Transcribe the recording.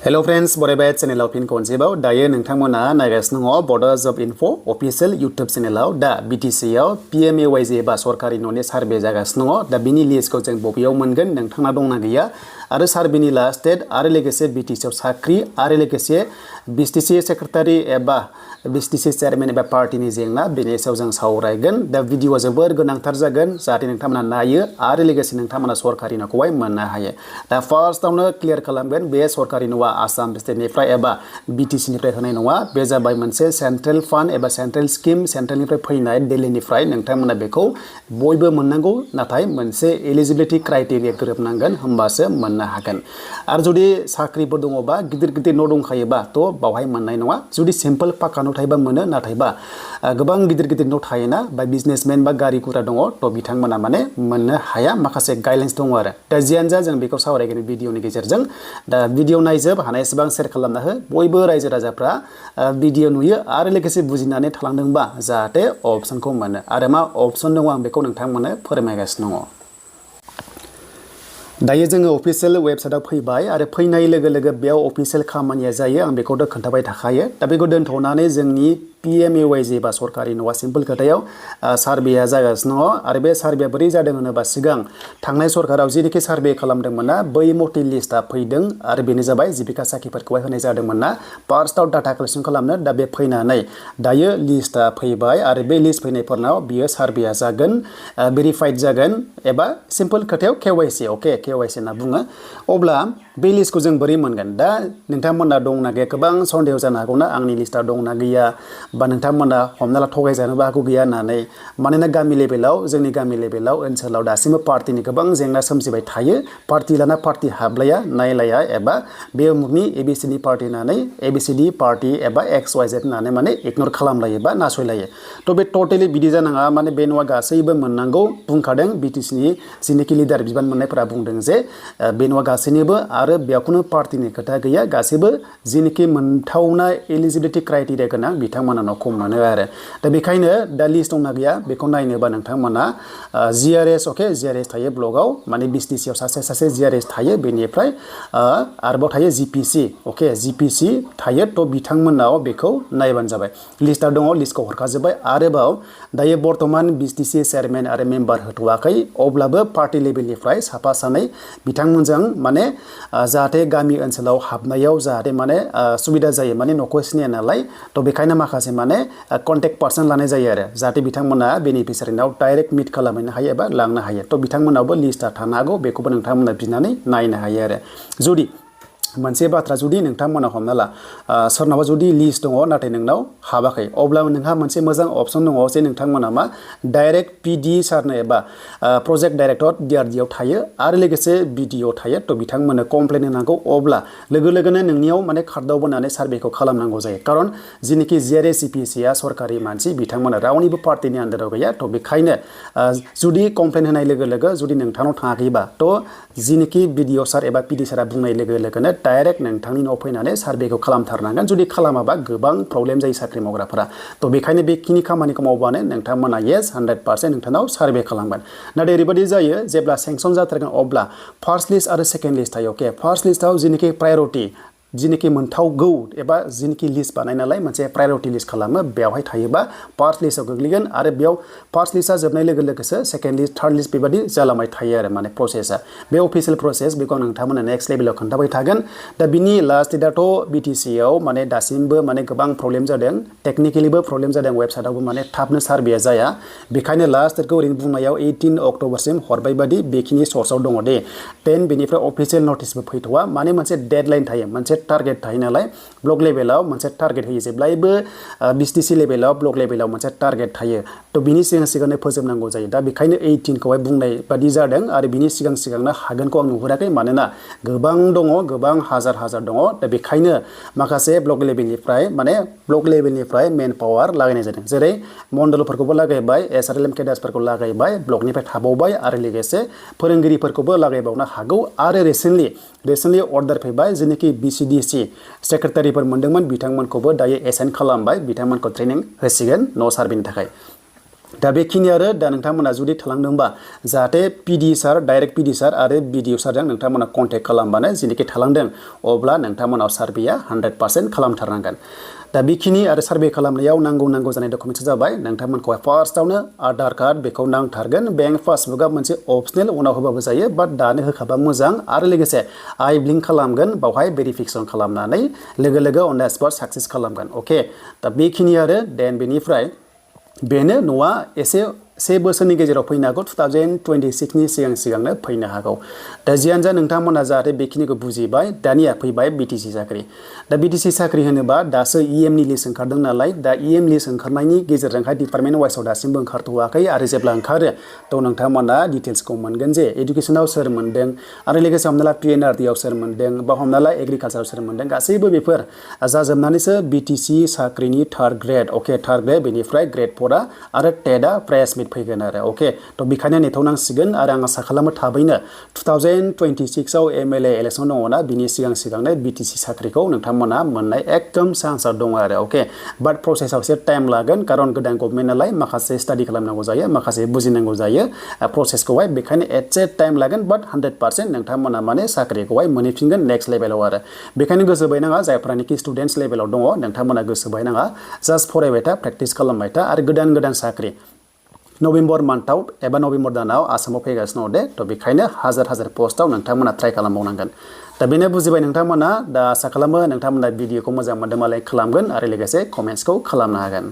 Hello friends, बरायबाय चेनेलाव फिन खनसेबाव दायो नोंथांमोना नायगासिनो दङ बड'लेण्ड जब इनफो अफिशियल इउट्युब चेनेलाव दा BTC आव PMAY-G बा सरकारि न'नि सार्भे जागासिनो दङ दा बिनि लिस्टखौ जों बबेयाव मोनगोन नोंथाङा दंना गैया आरो सार्भेनि लास्ट डेट आरो लोगोसे BTC आव साख्रि आरो लोगोसे BTC सेक्रेटारि एबा BTC चेयारमेन एबा पार्टीनि जेंना बेनि सायाव जों सावरायगोन दा भिडिअआ जोबोर गोनांथार जागोन जाहाथे नोंथांमोना नायो आरो लोगोसे नोंथांमोना सरकारि न'खौहाय मोननो हायो दा फार्स्टआवनो क्लियार खालामगोन बे सरकारि न'आ आसाम स्टेटनिफ्राय एबा BTC निफ्राय होनाय नङा बे जाबाय मोनसे सेन्ट्रेल फान्ड एबा सेन्ट्रेल स्किम सेन्ट्रेलनिफ्राय फैनाय दिल्लीनिफ्राय नोंथांमोना बेखौ बयबो मोननांगौ नाथाय मोनसे एलिजिबिलिटि क्राइटेरिया गोरोबनांगोन होमबासो मोननो हागोन आरो जुदि साख्रिफोर दङबा गिदिर गिदिर न' दंखायोबा थ' बावहाय मोननाय नङा जुदि सिम्पल पाक्का न' थायोबा मोनो नाथायबा गोबां गिदिर गिदिर न' थायोना बा बिजनेसमेन बा गारि गुरा दङ थ' बिथांमोना माने मोननो हाया माखासे गाइडलाइन्स दङ आरो दा जियानो जा जों बेखौ सावरायगोन भिडिअनि गेजेरजों दा भिडिअ नायजोब हानायसेबां शेयार खालामना हो बयबो रायजो राजाफ्रा भिडिअ नुयो आरो लोगोसे बुजिनानै थालांदोंबा जाहाथे अपसनखौ मोनो आरो मा अपसन दङ आं बेखौ नोंथांमोननो फोरमायगासिनो दङ दायो जोङो अफिशियेल वेबसाइटआव फैबाय आरो फैनाय लोगो लोगो बेयाव अफिशियेल खामानिया जायो आं बेखौथ' खोन्थाबाय थाखायो दा बेखौ दोनथ'नानै जोंनि PMAY-G बा सरकारि न'आ सिम्पल खोथायाव सार्भेया जागासिनो दङ आरो बे सार्भेया बोरै जादों होनोबा सिगां थांनाय सरकाराव जेनोखि सार्भे खालामदोंमोन ना बै मथे लिस्टआ फैदों आरो बेनो जाबाय जिबिका साखिफोरखौहाय होनाय जादोंमोन ना फार्स्टआव डाटा कालेक्शन खालामनो दा बे फैनानै दायो लिस्टआ फैबाय आरो बे लिस्ट फैनायफोरनाव बियो सार्भेया जागोन भेरिफाइड जागोन एबा सिम्पल खोथायाव KYC अके KYC होनना बुङो अब्ला बे लिस्टखौ जों बोरै मोनगोन दा नोंथांमोना दंना गैया गोबां सन्देह जानो हागौना आंनि लिस्टआ दंना गैया बा नोंथांमोना हमना ला थगायजानोबो हागौ गैया होननानै मानोना गामि लेभेलाव जोंनि गामि लेभेलाव ओनसोलाव दासिमबो पार्टीनि गोबां जेंना सोमजिबाय थायो पार्टी लाना पार्टी हाबलाया नायलाया एबा बे उमुगनि ABCD पार्टी होननानै ABCD पार्टी एबा XYZ होननानै माने इगनर खालामलायो बा नासयलायो थ' बे टटेलि बिदि जानाङा माने बे न'आ गासैबो मोननांगौ बुंखादों BTCनि जिनोखि लिडार बिबान मोननायफोरा बुंदों जे बे न'आ गासैनिबो आरो बेयावखुनु पार्टीनि खोथा गैया गासैबो जिनोखि मोनथावना एलिजिबिलिटि क्राइटेरिया गोनां बिथांमोना न'खौ मोनो आरो दा बेखायनो दा लिस्ट दंना गैया बेखौ नायनोबा नोंथांमोना GRS अके GRS थायो ब्लगाव माने BTC आव सासे GRS थायो बेनिफ्राय आरोबाव थायो GPC अके GPC थायो थ' बिथांमोनाव बेखौ नायबानो जाबाय लिस्टआ दङ लिस्टखौ हरखाजोब्बाय आरोबाव दायो बर्तमान BTC चेयारमेन आरो मेम्बार होथ'वाखै अब्लाबो पार्टी लेभेलनिफ्राय साफा सानै बिथांमोनजों माने जाहाथे गामि ओनसोलाव हाबनायाव जाहाथे माने सुबिदा जायो माने न'खौ सिनाया नालाय थ' बेखायनो माखासे माने कन्टेक्ट पार्सन लानाय जायो आरो जाहाथे बिथांमोना बेनिफिसियारिनाव डाइरेक्ट मिट खालामहैनो हायो एबा लांनो हायो थ' बिथांमोनावबो लिस्टआ थानो हागौ बेखौबो नोंथांमोना बिनानै नायनो हायो आरो जुदि मोनसे बाथ्रा जुदि नोंथांमोना हमना ला सोरनावबा जुदि लिस्ट दङ नाथाय नोंनाव हाबाखै अब्ला नोंहा मोनसे मोजां अपसन दङ जे नोंथांमोना मा डाइरेक्ट PD सारनो एबा प्रजेक्ट डाइरेक्टर DRD आव थायो आरो लोगोसे BDO थायो थ' बिथांमोननो कमप्लेन होनांगौ अब्ला लोगो लोगोनो नोंनियाव माने कार्डआव बोनानै सार्भेखौ खालामनांगौ जायो खारन जिनोखि GRS CPC आ सरकारि मानसि बिथांमोना रावनिबो पार्टीनि आन्दाराव गैया थ' बेखायनो जुदि कमप्लेन होनाय लोगो लोगो जुदि नोंथांनाव थाङाखैबा थ' जिनोखि BDO सार एबा PD सारा बुंनाय लोगो लोगोनो डाइरेक्ट नोंथांनि न'आव फैनानै सार्भेखौ खालामथारनांगोन जुदि खालामाबा गोबां प्रब्लेम जायो साख्रि मावग्राफोरा थ' बेखायनो बेखिनि खामानिखौ मावबानो नोंथांमोना येस 100% नोंथांनाव सार्भे खालामगोन नाथाय ओरैबायदि जायो जेब्ला सेंसन जाथारगोन अब्ला फार्स्ट लिस्ट आरो सेकेन्ड लिस्ट थायो अके फार्स्ट लिस्टआव जिनोखि प्रायरिटि जिनोखि मोनथावगौ एबा जिनोखि लिस्ट बानाय नालाय मोनसे प्रायरिटि लिस्ट खालामो बेवहाय थायोबा फार्स्ट लिस्टआव गोग्लैगोन आरो बेयाव फार्स्ट लिस्टआ जोबनाय लोगो लोगोसो सेकेन्ड लिस्ट थार्ड लिस्ट बेबायदि जालांबाय थायो आरो माने प्रसेसआ बे अफिसियेल प्रसेस बेखौ आं नोंथांमोननो नेक्स्ट लेभेलाव खोन्थाबाय थागोन दा बिनि लास्ट डेटआथ' BTC आव माने दासिमबो माने गोबां प्रब्लेम जादों टेकनिकेलिबो प्रब्लेम जादों वेबसाइटआवबो माने थाबनो सार्भेया जाया बेखायनो लास्ट डेटखौ ओरैनो बुंनायाव 18 अक्ट'बरसिम हरबाय बादि बेखिनि सर्सआव दङ दे 10 बेनिफ्राय अफिसियेल नटिसबो फैथ'वा माने मोनसे डेडलाइन थायो मोनसे टारगेट थायो नालाय ब्लक लेभेलाव मोनसे टारगेट होयो जेब्लायबो BTC लेभेलाव ब्लक लेभेलाव मोनसे टारगेट थायो थ' बिनि सिगांनो फोजोबनांगौ जायो दा बेखायनो 18 खौहाय बुंनाय बादि जादों आरो बिनि सिगांनो हागोनखौ आं नुहुराखै मानोना गोबां दङ गोबां हाजार दङ दा बेखायनो माखासे ब्लक लेभेलनिफ्राय मेन पावार लागायनाय जादों जेरै मण्डलफोरखौबो लागायबाय SRLM केडार्सफोरखौ लागायबाय ब्लकनिफ्राय थाबावबाय आरो लोगोसे फोरोंगिरिफोरखौबो लागायबावनो हागौ आरो रिसेन्टलि अर्डार फैबाय जेनोखि VCDC सेक्रेटारिफोर मोनदोंमोन बिथांमोनखौबो दायो एसाइन खालामबाय बिथांमोनखौ ट्रेनिं होसिगोन न' सार्भेनि थाखाय दा बेखिनि आरो दा नोंथांमोना जुदि थालांदोंबा जाहाथे पिडि सार डाइरेक्ट पिडि सार आरो बिडिअ सारजों नोंथांमोना कन्टेक्ट खालामबानो जेनोखि थालांदों अब्ला नोंथांमोनाव सार्भेया 100% खालामथारनांगोन। दा बेखिनि आरो सार्भे खालामनायाव नांगौ जानाय डकुमेन्ट्स जाबाय नोंथांमोनखौ फार्स्टआवनो आधार कार्ड बेखौ नांथारगोन बेंक पासबुकआ मोनसे अपसनेल उनाव होबाबो जायो बाट दानो होखाबा मोजां आरो लोगोसे आइ ब्लिंक खालामगोन बावहाय भेरिफिकेसन खालामनानै लोगो अन द स्पट साक्सेस खालामगोन। अके दा बेखिनि आरो देन बेनिफ्राय बेनो न'आ एसे 1 बोसोरनि गेजेराव फैनो हागौ 2026 नि सिगांनो फैनो हागौ। दा जियानो जा नोंथांमोना जाहाथे बेखिनिखौ बुजिबाय दानिया फैबाय बिटिसि साख्रि। दा बिटिसि साख्रि होनोबा दासो इएमनि लिस्ट ओंखारदों नालाय दा इएम लिस्ट ओंखारनायनि गेजेरजोंहाय डिपार्टमेन्ट वाइसआव दासिमबो ओंखारथ'वाखै आरो जेब्ला ओंखारो थ' नोंथांमोना डिटेल्सखौ मोनगोन जे एडुकेसनाव सोर मोनदों आरो लोगोसे हमना ला पिएनआरडिआव सोर मोनदों बा हमना ला एग्रिकालचाराव सोर मोनदों गासैबो बेफोर जाजोबनानैसो बिटिसि साख्रिनि थार्ड ग्रेड अके थार्ड ग्रेड बेनिफ्राय ग्रेड 4 आरो टेटआ प्राइस मिट फैगोन आरो अके थ' बेखायनो नेथ'नांसिगोन आरो आं आसा खालामो थाबैनो 2026 आव एमएलए इलेक्सन दङना बिनि सिगांनो बिटिसि साख्रिखौ नोंथांमोना मोननाय एकदम चान्सआ दङ आरो अके बाट प्रसेसआव एसे टाइम लागोन खारन गोदान गभर्नमेन्ट नालाय माखासे स्टाडि खालामनांगौ जायो माखासे बुजिनांगौ जायो प्रसेसखौहाय बेखायनो एसे टाइम लागोन बाट 100% नोंथांमोना माने साख्रिखौहाय मोनहैफिनगोन नेक्स्ट लेभेलाव आरो बेखायनो गोसो बायनाङा जायफ्रानोखि स्टुडेन्टस लेभेलाव दङ नोंथांमोना गोसो बायनाङा जास्ट फरायबाय था प्रेक्टिस खालामबाय था आरो गोदान साख्रि नभेम्बर मान्थआव एबा नभेम्बर दानाव आसामाव फैगासिनो दं दे थ' बेखायनो हाजार पस्टआव नोंथांमोना ट्राइ खालामबावनांगोन। दा बेनो बुजिबाय नोंथांमोना दा आसा खालामो नोंथांमोना भिडिअखौ मोजां मोनदोंबा लाइक खालामगोन आरो लोगोसे कमेन्ट्सखौ खालामनो हागोन।